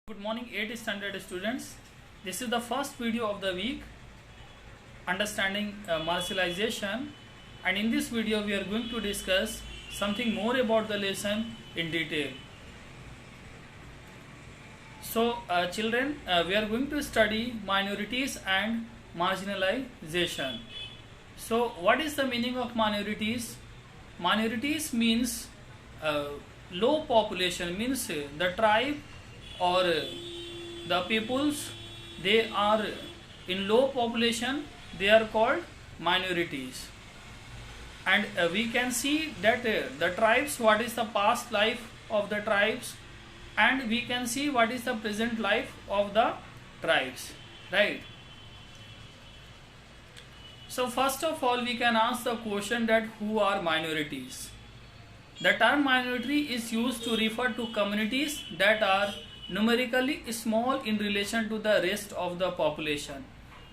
Good morning 8th standard students. This is the first video of the week, understanding martialization, and in this video we are going to discuss something more about the lesson in detail. So children, we are going to study minorities and marginalization. So what is the meaning of minorities? Minorities means low population, means the tribe or the peoples, they are in low population, they are called minorities. And we can see that the tribes, what is the past life of the tribes, and we can see what is the present life of the tribes, right? So first of all, we can ask the question that who are minorities? The term minority is used to refer to communities that are numerically small in relation to the rest of the population.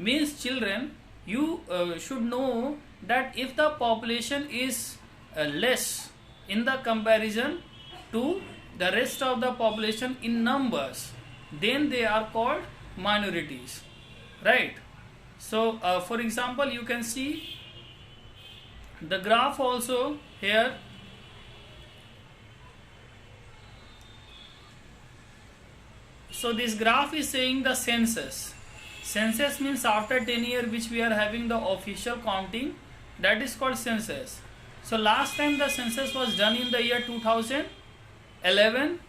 Means children, you should know that if the population is less in the comparison to the rest of the population in numbers, then they are called minorities, right? So for example, you can see the graph also here. So this graph is saying the census. Census means after 10 years which we are having the official counting, that is called census. So last time the census was done in the year 2011,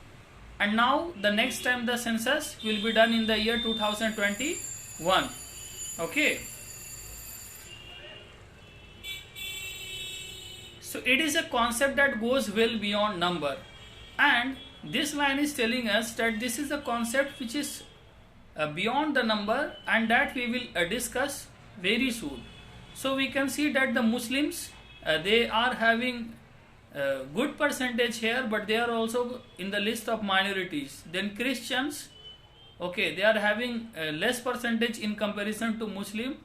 and now the next time the census will be done in the year 2021. Okay. So it is a concept that goes well beyond number, and this line is telling us that this is a concept which is beyond the number, and that we will discuss very soon. So we can see that the Muslims, they are having good percentage here, but they are also in the list of minorities. Then Christians, okay, they are having less percentage in comparison to Muslim,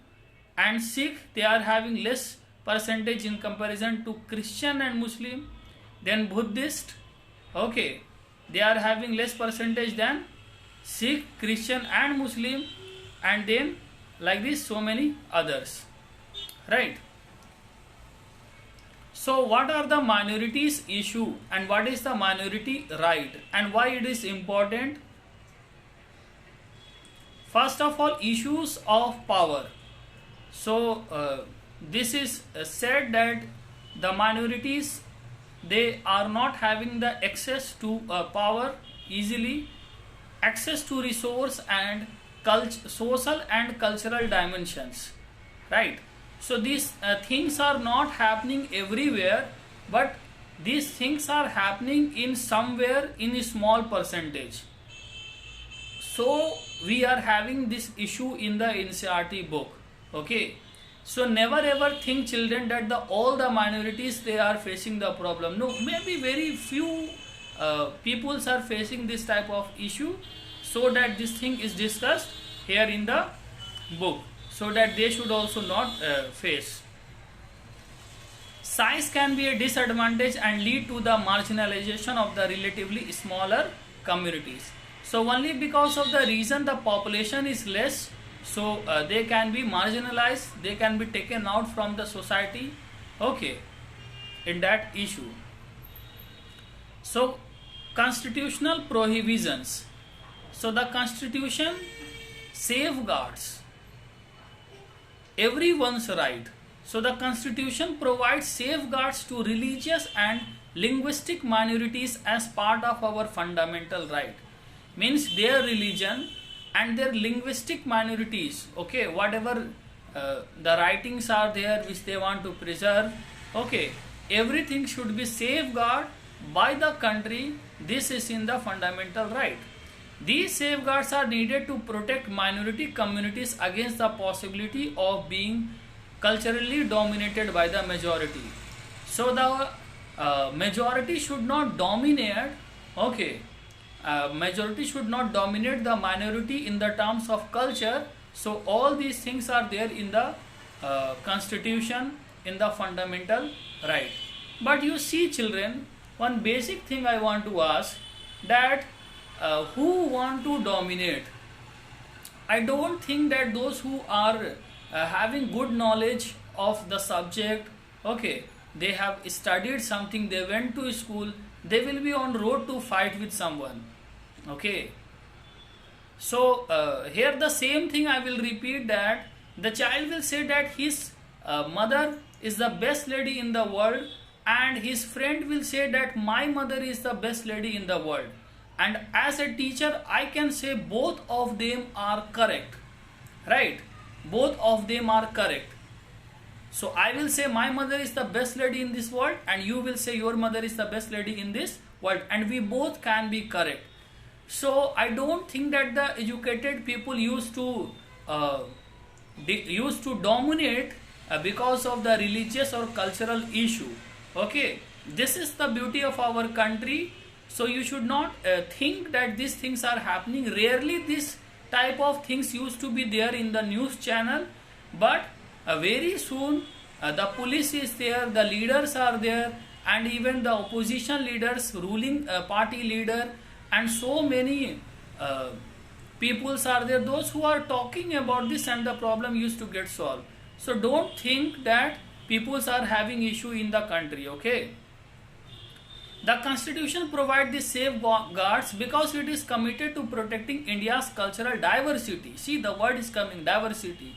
and Sikh, they are having less percentage in comparison to Christian and Muslim. Then Buddhist, okay, they are having less percentage than Sikh, Christian and Muslim, and then like this so many others, right? So what are the minorities issue, and what is the minority right, and why it is important? First of all, issues of power. So this is said that the minorities, they are not having the access to power easily, access to resource and social and cultural dimensions, right? So these things are not happening everywhere, but these things are happening in somewhere in a small percentage. So we are having this issue in the NCERT book, okay? So never ever think, children, that all the minorities, they are facing the problem. No, maybe very few peoples are facing this type of issue, so that this thing is discussed here in the book, so that they should also not face. Size can be a disadvantage and lead to the marginalization of the relatively smaller communities. So only because of the reason the population is less, so they can be marginalized, they can be taken out from the society, okay, in that issue. So constitutional prohibitions. So the constitution safeguards everyone's right. So the constitution provides safeguards to religious and linguistic minorities as part of our fundamental right. Means their religion and their linguistic minorities, okay, whatever the writings are there which they want to preserve, okay, everything should be safeguarded by the country. This is in the fundamental right. These safeguards are needed to protect minority communities against the possibility of being culturally dominated by the majority. So the majority should not dominate, okay, majority should not dominate the minority in the terms of culture. So all these things are there in the constitution, in the fundamental right. But you see, children, one basic thing I want to ask, that who want to dominate. I don't think that those who are having good knowledge of the subject, okay, they have studied something, they went to school, they will be on road to fight with someone. Okay. So here the same thing I will repeat, that the child will say that his mother is the best lady in the world, and his friend will say that my mother is the best lady in the world. And as a teacher, I can say both of them are correct, right? Both of them are correct. So I will say my mother is the best lady in this world, and you will say your mother is the best lady in this world, and we both can be correct. So I don't think that the educated people used to dominate because of the religious or cultural issue. Okay, this is the beauty of our country. So you should not think that these things are happening. Rarely this type of things used to be there in the news channel, but very soon the police is there, the leaders are there, and even the opposition leaders, ruling party leader, and so many peoples are there, those who are talking about this, and the problem used to get solved. So don't think that peoples are having issue in the country. Okay, the constitution provides the safeguards because it is committed to protecting India's cultural diversity. See, the word is coming, diversity.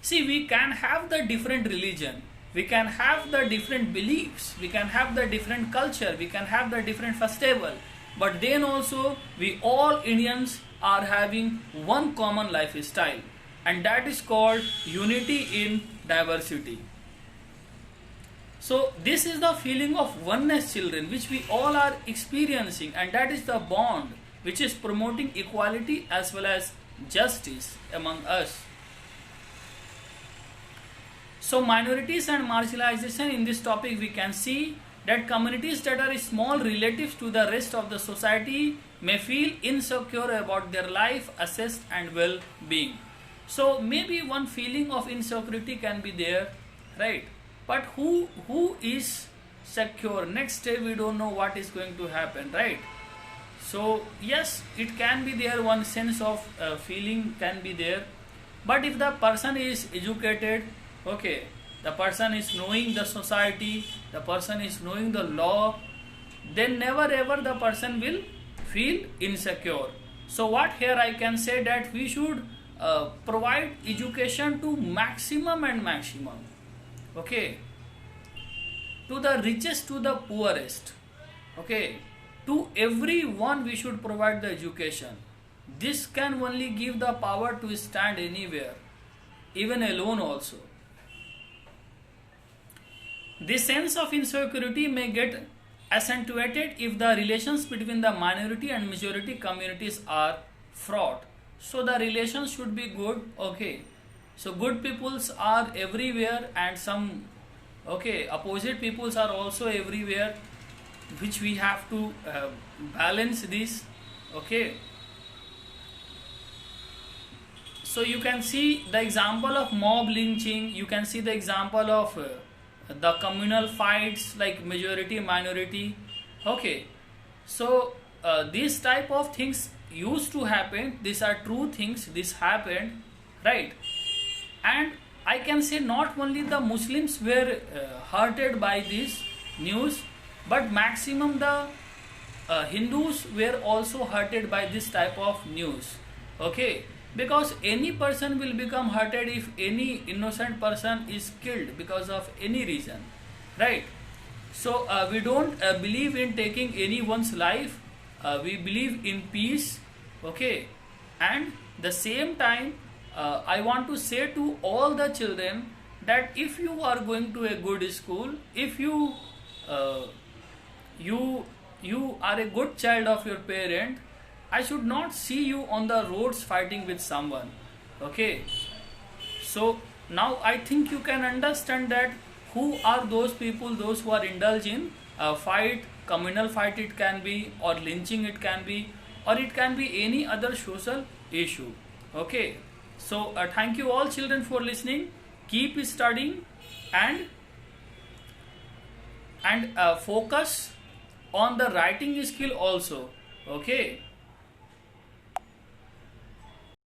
See, we can have the different religion, we can have the different beliefs, we can have the different culture, we can have the different festival, but then also we all Indians are having one common lifestyle, and that is called unity in diversity. So this is the feeling of oneness, children, which we all are experiencing, and that is the bond which is promoting equality as well as justice among us. So minorities and marginalization, in this topic we can see that communities that are small relatives to the rest of the society may feel insecure about their life, assets and well-being. So maybe one feeling of insecurity can be there, right? But who is secure? Next day we don't know what is going to happen, right? So yes, it can be there, one sense of feeling can be there. But if the person is educated, okay, the person is knowing the society, the person is knowing the law, then never ever the person will feel insecure. So what here I can say, that we should provide education to maximum and maximum. Okay, to the richest to the poorest. Okay, to everyone we should provide the education. This can only give the power to stand anywhere, even alone also. This sense of insecurity may get accentuated if the relations between the minority and majority communities are fraught. So the relations should be good. Okay, so good peoples are everywhere, and some opposite peoples are also everywhere, which we have to balance this. Okay, so you can see the example of mob lynching, you can see the example of the communal fights like majority minority. Okay, so these type of things used to happen, these are true things, this happened, right? And I can say not only the Muslims were hurted by this news, but maximum the Hindus were also hurted by this type of news. Okay, because any person will become hurted if any innocent person is killed because of any reason, right? So we don't believe in taking anyone's life, we believe in peace. Okay, and the same time I want to say to all the children that if you are going to a good school, if you are a good child of your parent, I should not see you on the roads fighting with someone. Okay, so now I think you can understand that who are those people, those who are indulging fight, communal fight it can be, or lynching it can be, or it can be any other social issue. Okay, so thank you all children for listening. Keep studying and focus on the writing skill also. Okay.